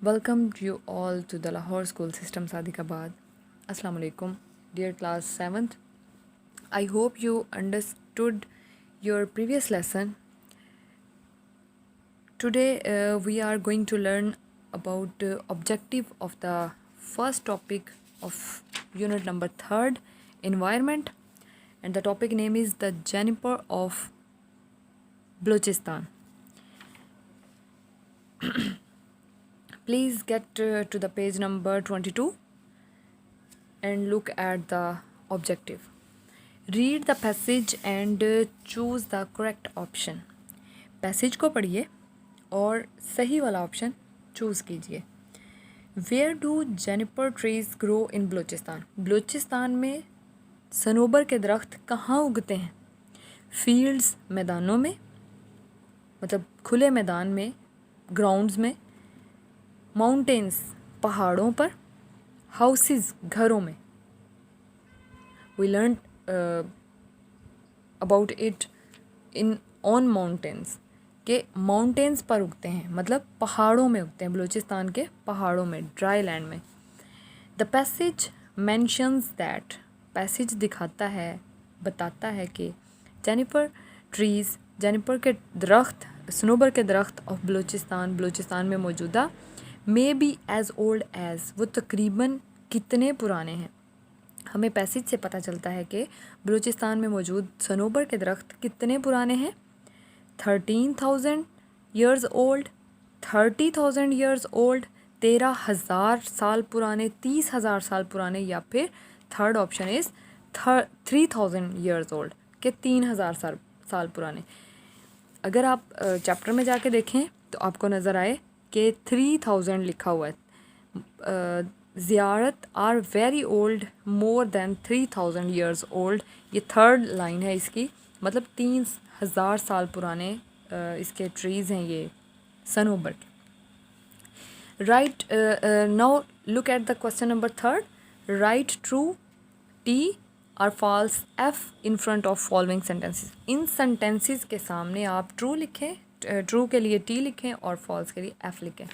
Welcome you all to the Lahore School System Sadikabad. Assalamu alaikum, dear class 7th. I hope you understood your previous lesson. Today we are going to learn about the objective of the first topic of unit number 3rd, environment, and the topic name is the Juniper of Balochistan. Please get to the page number 22 and look at the objective. Read the passage and choose the correct option. Passage को पढ़िए और सही वाला option choose कीजिए. Where do juniper trees grow in Balochistan? Balochistan में सनोबर के दरख्त कहाँ उगते हैं? फील्ड्स, मैदानों में, मतलब खुले मैदान में, ग्राउंड्स में, माउंटेन्स, पहाड़ों पर, हाउसेस, घरों में. We learn about it in on mountains के माउंटेन्स पर उगते हैं, मतलब पहाड़ों में उगते हैं, बलूचिस्तान के पहाड़ों में, ड्राई लैंड में. The passage mentions that, passage दिखाता है, बताता है कि जेनिपर ट्रीज़, जेनिपर के दरख्त, सनोबर के दरख्त ऑफ बलूचिस्तान, बलूचिस्तान में मौजूदा, may be as old as, वो तकरीबन कितने पुराने हैं. हमें पैसेज से पता चलता है कि बलूचिस्तान में मौजूद सनोबर के दरख्त कितने पुराने हैं. 13,000 ईयर्स ओल्ड, 30,000 ईयर्स ओल्ड, 13,000 साल पुराने, 30,000 साल पुराने, या फिर third option is 3,000 years old के 3,000 साल पुराने. अगर आप चैप्टर में जाके देखें तो आपको नज़र आए कि 3,000 लिखा हुआ है. Ziarat are very old, more than 3,000 years old, ये थर्ड लाइन है इसकी, मतलब 3,000 साल पुराने इसके ट्रीज़ हैं ये सनोबर के. Right, now look at the question number 3. Write true T और false F in front of following sentences. इन सेंटेंसेस के सामने आप ट्रू लिखें, ट्रू के लिए टी लिखें और फॉल्स के लिए एफ लिखें.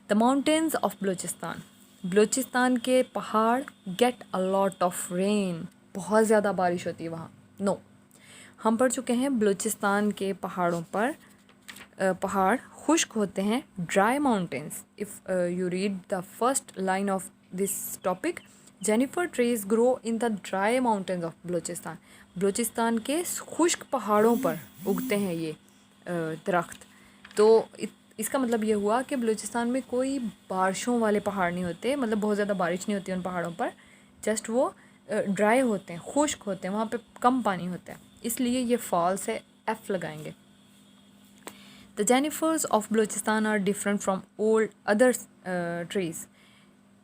The mountains of Balochistan, Balochistan के पहाड़ get a lot of rain, बहुत ज़्यादा बारिश होती है वहाँ. नो, हम पढ़ चुके हैं बलूचिस्तान के पहाड़ों पर पहाड़ खुश्क होते हैं, dry mountains. If you read the first line of this topic, Jennifer trees grow in the dry mountains of Balochistan, Balochistan के खुश्क पहाड़ों पर उगते हैं ये दरख्त. तो इसका मतलब ये हुआ कि बलूचिस्तान में कोई बारिशों वाले पहाड़ नहीं होते, मतलब बहुत ज़्यादा बारिश नहीं होती उन पहाड़ों पर, जस्ट वो ड्राई होते हैं, खुश्क होते हैं, वहाँ पे कम पानी होता है, इसलिए ये फॉल्स है, एफ़ लगाएंगे. The junipers of Balochistan are different from old other trees,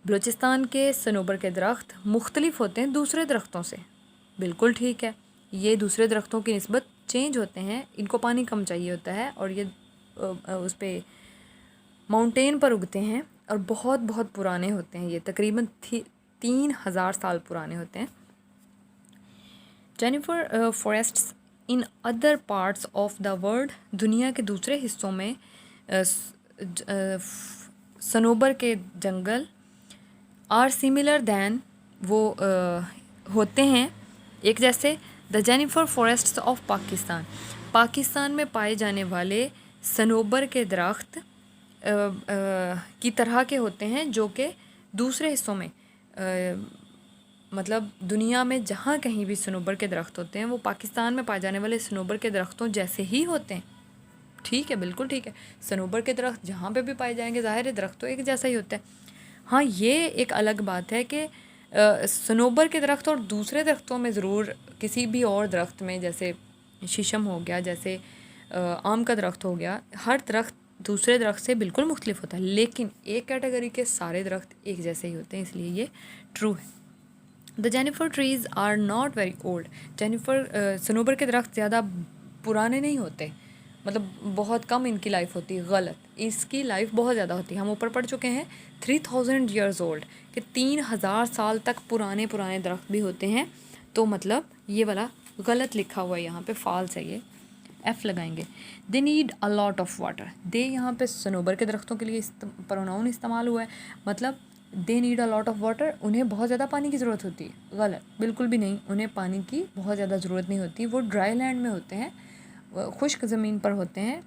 Balochistan के सनोबर के दरख्त मुख्तलिफ होते हैं दूसरे दरख्तों से. बिल्कुल ठीक है, ये दूसरे दरख्तों की निस्बत चेंज होते हैं, इनको पानी कम चाहिए होता है और ये उस पर माउंटेन पर उगते हैं और बहुत बहुत पुराने होते हैं, ये तकरीबन 3,000 साल पुराने होते हैं. Jennifer forests in other parts of the world, दुनिया के दूसरे हिस्सों में सनोबर के जंगल आर सिमिलर दैन, वो होते हैं एक जैसे. The Jennifer forests of Pakistan, Pakistan में पाए जाने वाले सनोबर के दरख्त की तरह के होते हैं जो कि दूसरे हिस्सों में, मतलब दुनिया में जहाँ कहीं भी सनोबर के दरख्त होते हैं वो पाकिस्तान में पाए जाने वाले सनोबर के दरख्तों जैसे ही होते हैं. ठीक है, बिल्कुल ठीक है, सनोबर के दरख्त जहाँ पे भी पाए जाएंगे ज़ाहिर है दरख्त तो एक जैसा ही होता है. हाँ, ये एक अलग बात है कि सनोबर के दरख्त और दूसरे दरख्तों में ज़रूर किसी भी और दरख्त में, जैसे शीशम हो गया, जैसे आम का दरख्त हो गया, हर दरख्त दूसरे दरख्त से बिल्कुल मुख्तलिफ होता है, लेकिन एक कैटेगरी के सारे दरख्त एक जैसे ही होते हैं, इसलिए ये ट्रू है. The juniper trees are not very old, juniper सनोबर के दरख्त ज़्यादा पुराने नहीं होते, मतलब बहुत कम इनकी लाइफ होती है. गलत, इसकी लाइफ बहुत ज़्यादा होती है. हम ऊपर पढ़ चुके हैं 3,000 ईयर्स ओल्ड, कि 3,000 साल तक पुराने दरख्त भी होते हैं, तो मतलब ये वाला गलत लिखा हुआ है यहाँ पे, फॉल्स है ये. एफ लगाएंगे। They need a lot of water. They यहाँ पे सनोबर के दरख्तों के लिए प्रोनाउन इस्तेमाल हुआ है, मतलब दे need a lot of water, उन्हें बहुत ज़्यादा पानी की ज़रूरत होती है। गलत, बिल्कुल भी नहीं, उन्हें पानी की बहुत ज़्यादा ज़रूरत नहीं होती। वो ड्राई लैंड में होते हैं, खुश्क ज़मीन पर होते हैं,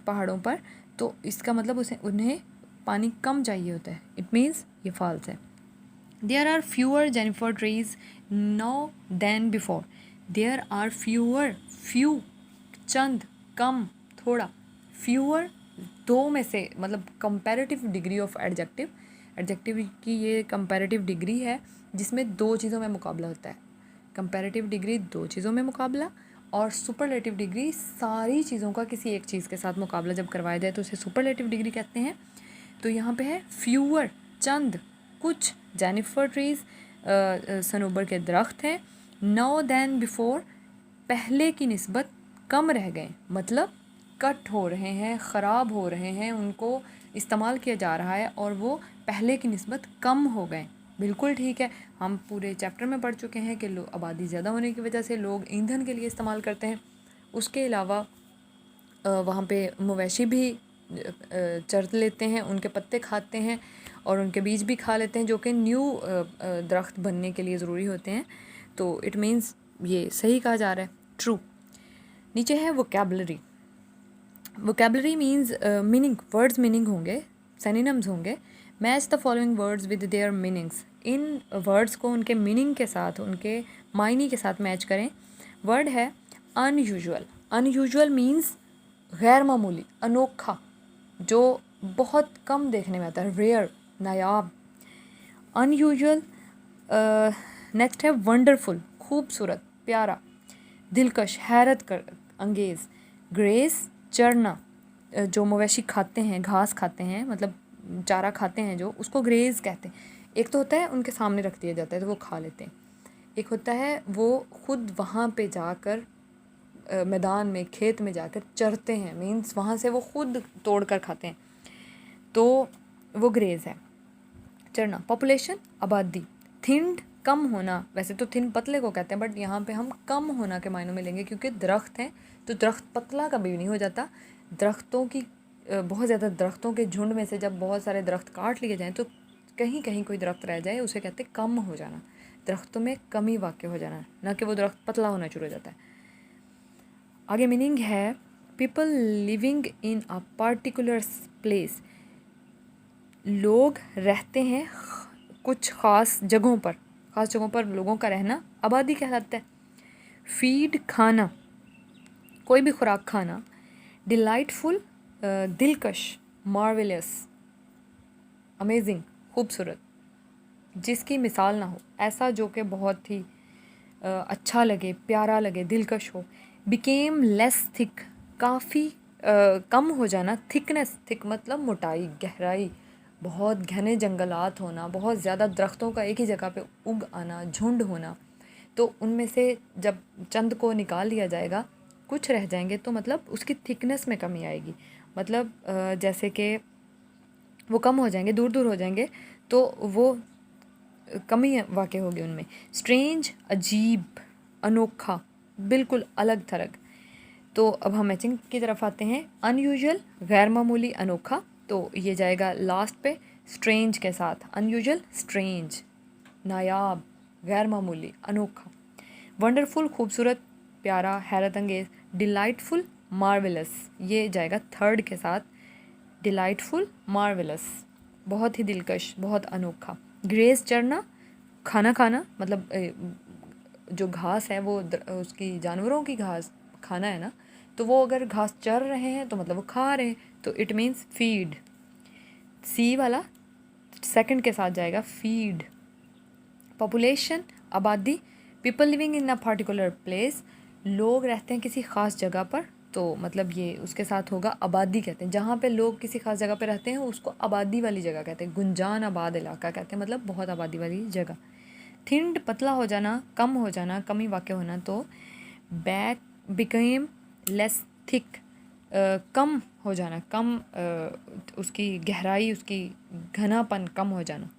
पहाड़ों पर, तो इसका मतलब उन्हें पानी कम चाहिए होता है। इट मीन्स ये फॉल्स है। There are fewer juniper trees now than before. There are fewer, few चंद, कम, थोड़ा, फ्यूअर दो में से, मतलब comparative degree of adjective. Adjective की ये कंपैरेटिव डिग्री है जिसमें दो चीज़ों में मुकाबला होता है। कंपैरेटिव डिग्री दो चीज़ों में मुकाबला, और सुपरलेटिव डिग्री सारी चीज़ों का किसी एक चीज़ के साथ मुकाबला जब करवाया जाए तो उसे सुपरलेटिव डिग्री कहते हैं। तो यहाँ पे है फ्यूअर, चंद, कुछ, जेनिफर ट्रीज, सनोबर के दरख्त हैं, नाउ दैन बिफोर, पहले की निस्बत कम रह गए, मतलब कट हो रहे हैं, ख़राब हो रहे हैं, उनको इस्तेमाल किया जा रहा है और वो पहले की निस्बत कम हो गए। बिल्कुल ठीक है, हम पूरे चैप्टर में पढ़ चुके हैं कि आबादी ज़्यादा होने की वजह से लोग ईंधन के लिए इस्तेमाल करते हैं। उसके अलावा वहाँ पे मवेशी भी चर लेते हैं, उनके पत्ते खाते हैं और उनके बीज भी खा लेते हैं, जो कि न्यू दरख्त बनने के लिए ज़रूरी होते हैं। तो इट मीन्स ये सही कहा जा रहा है, ट्रू। नीचे है vocabulary. Vocabulary means meaning, words meaning होंगे, सिनोनिम्स होंगे। Match the following words with their meanings. In words को उनके मीनिंग के साथ, उनके मायने के साथ मैच करें। वर्ड है अनयूजुअल। अनयूजुअल मीन्स गैर मामूली, अनोखा, जो बहुत कम देखने में आता है, रेयर, नायाब। अनयूजुअल। नेक्स्ट है वंडरफुल, खूबसूरत, प्यारा, दिलकश, हैरत कर अंगेज़। ग्रेस, चरना, जो मवेशी खाते हैं, घास खाते हैं, मतलब चारा खाते हैं जो, उसको ग्रेज कहते हैं। एक तो होता है उनके सामने रख दिया जाता है तो वो खा लेते हैं, एक होता है वो खुद वहाँ पे जाकर मैदान में, खेत में जाकर चरते हैं, मीन्स वहाँ से वो खुद तोड़ कर खाते हैं, तो वो ग्रेज है। चरना। पॉपुलेशन, आबादी। थिंड, कम होना, वैसे तो थिन पतले को कहते हैं, बट यहाँ पे हम कम होना के मायनों में लेंगे क्योंकि दरख्त हैं तो दरख्त पतला कभी नहीं हो जाता। दरख्तों की बहुत ज़्यादा दरख्तों के झुंड में से जब बहुत सारे दरख्त काट लिए जाएँ तो कहीं कहीं कोई दरख्त रह जाए, उसे कहते हैं कम हो जाना, दरख्तों में कमी वाक़ हो जाना, ना कि वो दरख्त पतला होना शुरू हो जाता है। आगे मीनिंग है people living in a particular place. लोग रहते हैं कुछ ख़ास जगहों पर, ख़ास जगहों पर लोगों का रहना आबादी कहलाता है। फीड, खाना, कोई भी खुराक खाना। डिलाइटफुल, दिलकश, मार्वेलस, अमेजिंग, खूबसूरत, जिसकी मिसाल ना हो, ऐसा जो कि बहुत ही अच्छा लगे, प्यारा लगे, दिलकश हो। बिकेम लेस थिक, काफ़ी कम हो जाना। थिकनेस, थिक मतलब मोटाई, गहराई, बहुत घने जंगलात होना, बहुत ज़्यादा दरख्तों का एक ही जगह पे उग आना, झुंड होना, तो उनमें से जब चंद को निकाल लिया जाएगा, कुछ रह जाएंगे, तो मतलब उसकी थिकनेस में कमी आएगी, मतलब जैसे कि वो कम हो जाएंगे, दूर दूर हो जाएंगे, तो वो कमी वाक़ होगी उनमें। स्ट्रेंज, अजीब, अनोखा, बिल्कुल अलग थलग। तो अब हम मैचिंग की तरफ आते हैं। अनयूजुअल, गैर मामूली, अनोखा, तो ये जाएगा लास्ट पे स्ट्रेंज के साथ। अनयूजुअल, स्ट्रेंज, नायाब, गैर मामूली, अनोखा। वंडरफुल, खूबसूरत, प्यारा, हैरत अंगेज। डिलाइटफुल, मार्वेलस, ये जाएगा थर्ड के साथ। डिलाइटफुल, मार्वेलस, बहुत ही दिलकश, बहुत अनोखा। ग्रेज, चरना, खाना खाना, मतलब जो घास है वो उसकी जानवरों की घास खाना है ना, तो वो अगर घास चर रहे हैं तो मतलब वो खा रहे हैं, तो इट मीन्स फीड। सी वाला सेकंड के साथ जाएगा, फीड। पॉपुलेशन, आबादी। People living in a particular place, लोग रहते हैं किसी ख़ास जगह पर, तो मतलब ये उसके साथ होगा आबादी कहते हैं। जहाँ पे लोग किसी ख़ास जगह पे रहते हैं उसको आबादी वाली जगह कहते हैं, गुंजान आबाद इलाका कहते हैं, मतलब बहुत आबादी वाली जगह। थिंड, पतला हो जाना, कम हो जाना, कमी वाक़ होना, तो बैक, बिकेम लेस थिक, कम हो जाना, कम उसकी गहराई, उसकी घनापन कम हो जाना।